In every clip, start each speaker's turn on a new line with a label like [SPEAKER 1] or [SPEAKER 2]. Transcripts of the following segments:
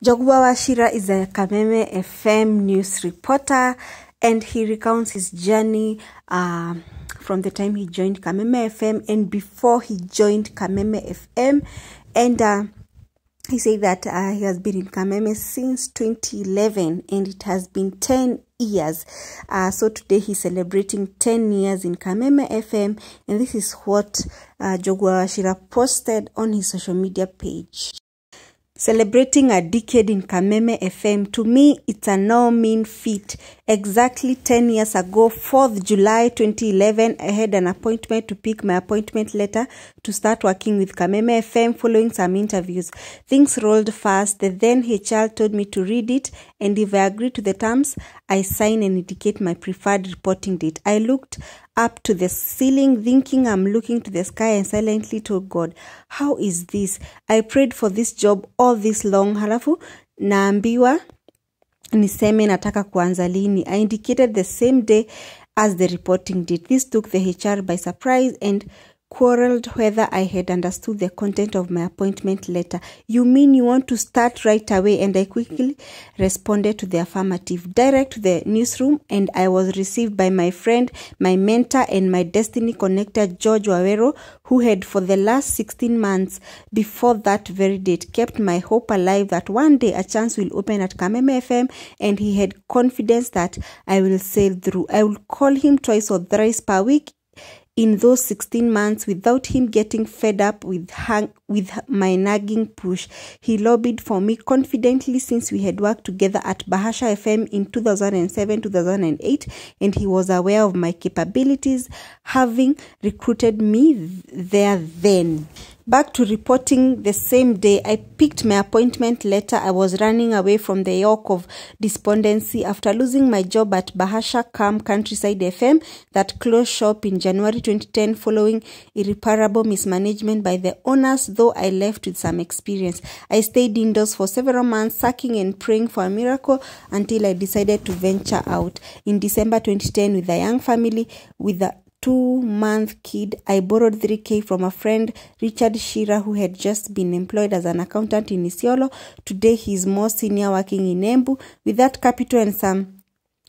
[SPEAKER 1] Njogu Wachira is a Kameme FM news reporter, and he recounts his journey from the time he joined Kameme FM and before he joined Kameme FM. And he said that he has been in Kameme since 2011 and it has been 10 years. So today he's celebrating 10 years in Kameme FM, and this is what Njogu Wachira posted on his social media page. Celebrating a decade in Kameme FM, to me, it's a no mean feat. Exactly 10 years ago, 4th July 2011, I had an appointment to pick my appointment letter to start working with Kameme FM following some interviews. Things rolled fast. The then HR told me to read it, and if I agree to the terms, I sign and indicate my preferred reporting date. I looked up to the ceiling, thinking I'm looking to the sky, and silently told God, how is this? I prayed for this job all this long. Halafu naambiwa niseme nataka kuanza lini. I indicated the same day as the reporting date. This took the HR by surprise and quarreled whether I had understood the content of my appointment letter. You mean you want to start right away? And I quickly responded to the affirmative. Direct to the newsroom, and I was received by my friend, my mentor, and my destiny connector, George Wawero, who had for the last 16 months before that very date kept my hope alive that one day a chance will open at Kameme FM, and he had confidence that I will sail through. I will call him twice or thrice per week in those 16 months without him getting fed up with my nagging push. He lobbied for me confidently since we had worked together at Bahasha FM in 2007-2008, and he was aware of my capabilities, having recruited me there then. Back to reporting the same day, I picked my appointment letter. I was running away from the yoke of despondency after losing my job at Bahasha Countryside FM that closed shop in January 2010 following irreparable mismanagement by the owners, though I left with some experience. I stayed indoors for several months, sucking and praying for a miracle until I decided to venture out. In December 2010, with a young family with a 2-month kid, I borrowed 3K from a friend, Richard Shira, who had just been employed as an accountant in Isiolo. Today, he is more senior working in Embu. With that capital and some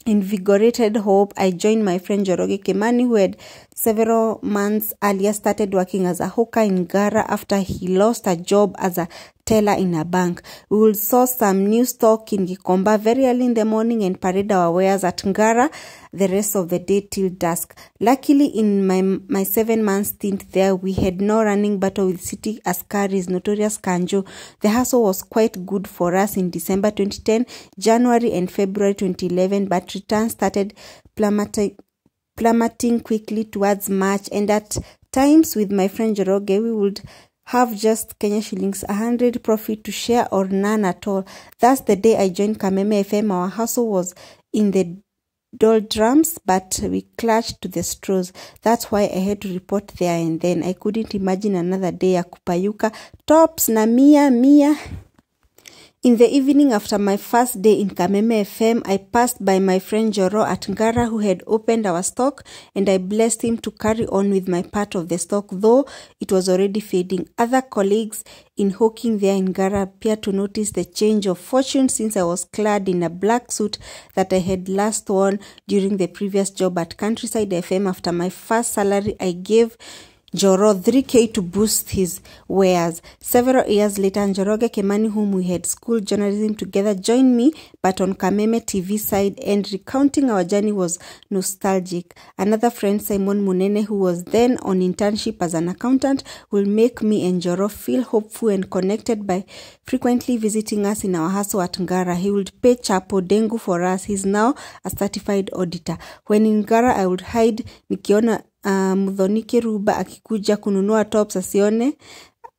[SPEAKER 1] invigorated hope, I joined my friend Njoroge Kimani, who had several months earlier started working as a hawker in Ngara after he lost a job as a teller in a bank. We will source some new stock in Gikomba very early in the morning and parade our wares at Ngara the rest of the day till dusk. Luckily, in my 7-month stint there, we had no running battle with city askaris, notorious Kanjo. The hustle was quite good for us in December 2010, January and February 2011, but returns started plummeting quickly towards March, and at times with my friend Njoroge, we would have just Kenya shillings 100 profit to share or none at all. Thus, the day I joined Kameme FM, our hustle was in the doldrums, but we clutched to the straws. That's why I had to report there and then. I couldn't imagine another day ya kupayuka tops na mia. In the evening after my first day in Kameme FM, I passed by my friend Joro at Ngara, who had opened our stock, and I blessed him to carry on with my part of the stock, though it was already fading. Other colleagues in hawking there in Ngara appeared to notice the change of fortune since I was clad in a black suit that I had last worn during the previous job at Countryside FM. After my first salary, I gave Joro 3K to boost his wares. Several years later, Njoroge Kimani, whom we had schooled journalism together, joined me, but on Kameme TV side, and recounting our journey was nostalgic. Another friend, Simon Munene, who was then on internship as an accountant, will make me and Joro feel hopeful and connected by frequently visiting us in our hustle at Ngara. He would pay Chapo Dengu for us. He's now a certified auditor. When in Ngara, I would hide nikiona Mudhonike Ruba akikuja kununua tops asione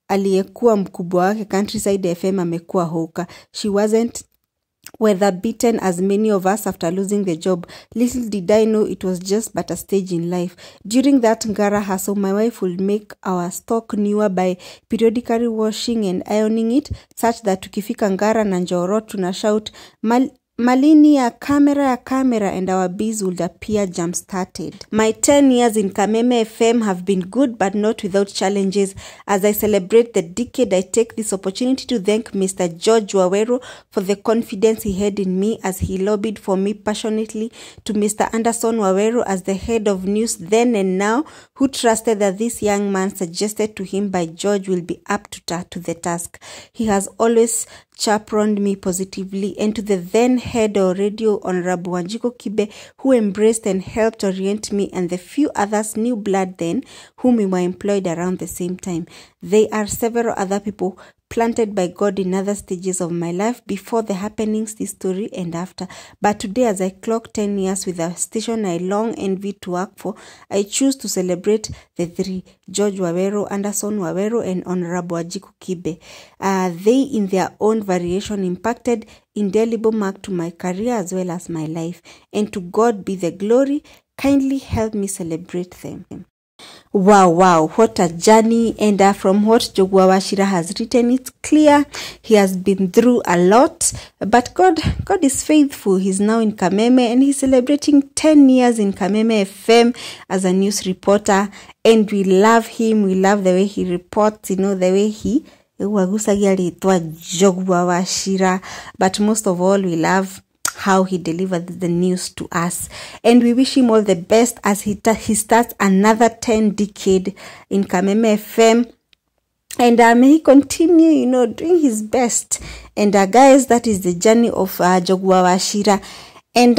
[SPEAKER 1] aliyekuwa mkubwa wake Countryside FM amekuwa hoka. She wasn't weather beaten as many of us after losing the job. Little did I know it was just but a stage in life. During that Ngara hustle, my wife would make our stock newer by periodically washing and ironing it, such that tukifika Ngara na Njoro tuna shout Malini ya camera and our bees would appear jump-started. My 10 years in Kameme FM have been good but not without challenges. As I celebrate the decade, I take this opportunity to thank Mr. George Wawero for the confidence he had in me as he lobbied for me passionately, to Mr. Anderson Wawero as the head of news then and now, who trusted that this young man suggested to him by George will be up to the task. He has always chaperoned me positively, and to the then head of radio, Honorable Wanjiko Kibe, who embraced and helped orient me, and the few others new blood then whom we were employed around the same time. There are several other people planted by God in other stages of my life before the happenings, this story, and after. But today, as I clock 10 years with a station I long envied to work for, I choose to celebrate the three: George Wawero, Anderson Wawero, and Honorable Wanjiko Kibe. They, in their own variation, impacted indelible mark to my career as well as my life. And to God be the glory. Kindly help me celebrate them. Wow, what a journey. And from what Njogu Wachira has written, it's clear he has been through a lot, but God is faithful. He's now in Kameme and he's celebrating 10 years in Kameme FM as a news reporter, and we love him. We love the way he reports, the way he Njogu Wachira, but most of all, we love how he delivered the news to us, and we wish him all the best as he starts another 10 decade in Kameme FM, and may he continue doing his best. And guys, that is the journey of Njogu Wachira, and